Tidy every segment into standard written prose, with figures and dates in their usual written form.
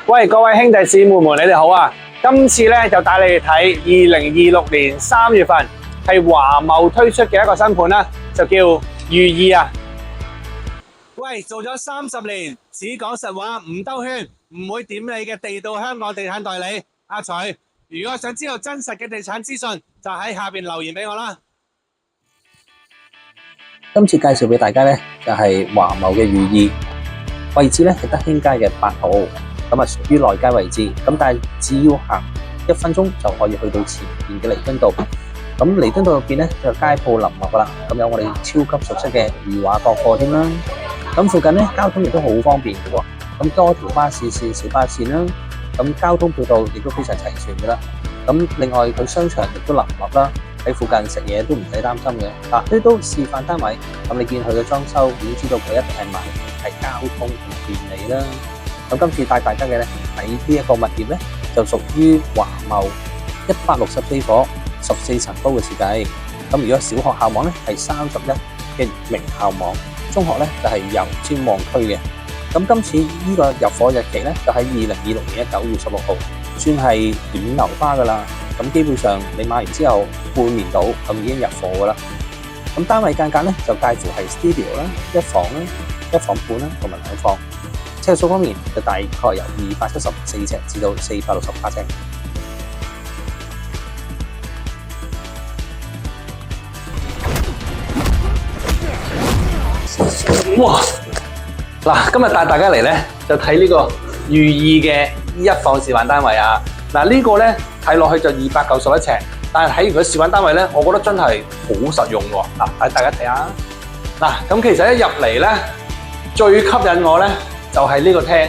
喂，各位兄弟姊妹們，你哋好啊！今次咧就帶你哋睇2026年3月份係華懋推出嘅一個新盤啦，就叫寓意啊！喂，做咗30年，只講實話，唔兜圈，唔會點你嘅地道香港地產代理阿徐。如果想知道真實嘅地產資訊，就喺下邊留言俾我啦。今次介紹俾大家咧，就係華懋嘅寓意，位置咧係德興街嘅8號，咁啊屬於內街位置，咁但係只要行1分鐘就可以去到前面嘅彌敦道。咁彌敦道入邊咧就街鋪林立噶啦，咁有我哋超級熟悉嘅裕華國貨添啦。咁附近咧交通亦都好方便嘅喎，咁多條巴士線、小巴線啦，咁交通配套亦都非常齊全嘅啦。咁另外佢商場亦都林立啦。喺附近食嘢都唔使擔心嘅，呢都示範單位，咁你見佢嘅裝修已經知道佢一定係賣係交通同便利啦。咁今次帶大家嘅咧喺呢一個物業咧，就屬於華懋164伙14層高嘅設計。咁如果小學校網咧係31嘅名校網，中學咧就係油尖旺區嘅。咁今次呢個入伙日期咧就喺2026年9月16號，算係短流花噶啦。咁基本上你買完之後半年到咁已經入伙噶啦。咁單位間隔咧就介乎係 studio 啦、1房啦、1房半啦同埋2房。尺數方面就大概由274尺至到468尺。哇！嗱，今日帶大家嚟咧就睇呢個寓意嘅1房示範單位啊！嗱，呢個咧睇落去就291尺，但係睇完個示範單位咧，我覺得真係好實用喎。嗱，帶大家睇下。嗱，咁其實一入嚟咧，最吸引我咧就係呢個廳。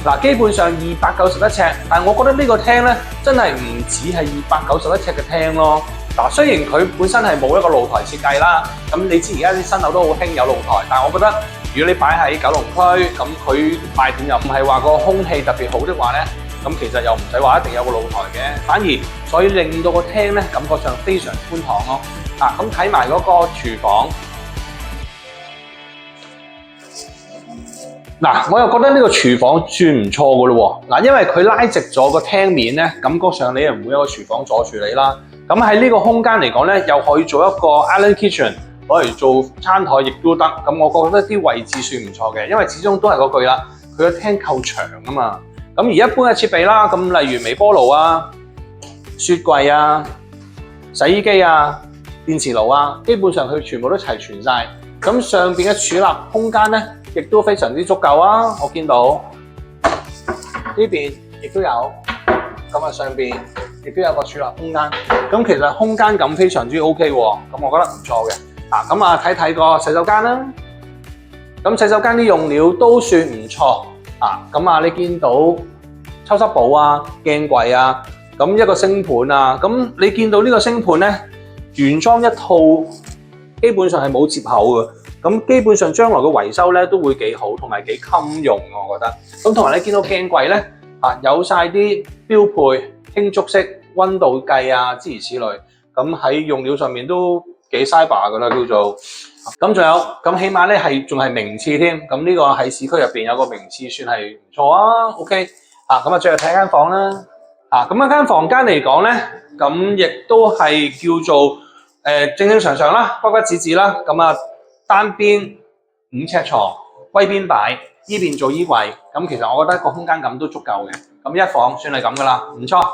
嗱，基本上291尺，但係我覺得呢個廳咧真係唔止係291尺嘅廳咯。嗱，雖然佢本身係冇一個露台設計啦，咁你知而家啲新樓都好興有露台，但係我覺得如果你擺喺九龍區，咁佢賣點又唔係話個空氣特別好的話咧，咁其實又唔使話一定有個露台嘅，反而所以令到個廳咧感覺上非常寬敞咯。咁睇埋嗰個廚房，嗱，我又覺得呢個廚房算唔錯嘅咯喎。嗱，因為佢拉直咗個廳面咧，感覺上你又唔會有個廚房阻住你啦。咁喺呢個空間嚟講咧，又可以做一個 Island Kitchen， 攞嚟做餐台亦都得。咁我覺得啲位置算唔錯嘅，因為始終都係嗰句啦，佢個廳夠長啊嘛。咁而一般嘅設備啦，咁例如微波爐啊、雪櫃啊、洗衣機啊、電磁爐啊，基本上佢全部都齊全晒。咁上邊嘅儲納空間咧，亦都非常之足夠啊！我見到呢邊亦都有，咁啊上邊亦都有個儲納空間。咁其實空間感非常之 OK 喎，咁我覺得唔錯嘅。咁啊睇睇個洗手間啦。咁洗手間啲用料都算唔錯。咁啊，你見到抽濕寶啊、鏡櫃啊，咁一個星盤啊，咁你見到呢個星盤咧，原裝一套，基本上係冇接口嘅，咁基本上將來嘅維修咧都會幾好，同埋幾襟用，我覺得。咁同埋你見到鏡櫃咧，有晒啲標配、輕觸式、溫度計啊，諸如此類，咁喺用料上面都幾 cyber 噶啦，叫做。咁仲有，咁起碼咧係仲係名次添，咁呢個喺市區入邊有個名次算係唔錯啊 ，OK，咁啊最後睇間房啦，咁一間房間嚟講咧，咁亦都係叫做正正常常啦，骨骨子子啦，咁啊單邊5尺床，歸邊擺，依邊做衣櫃，咁其實我覺得個空間感都足夠嘅，咁1房算係咁噶啦，唔錯。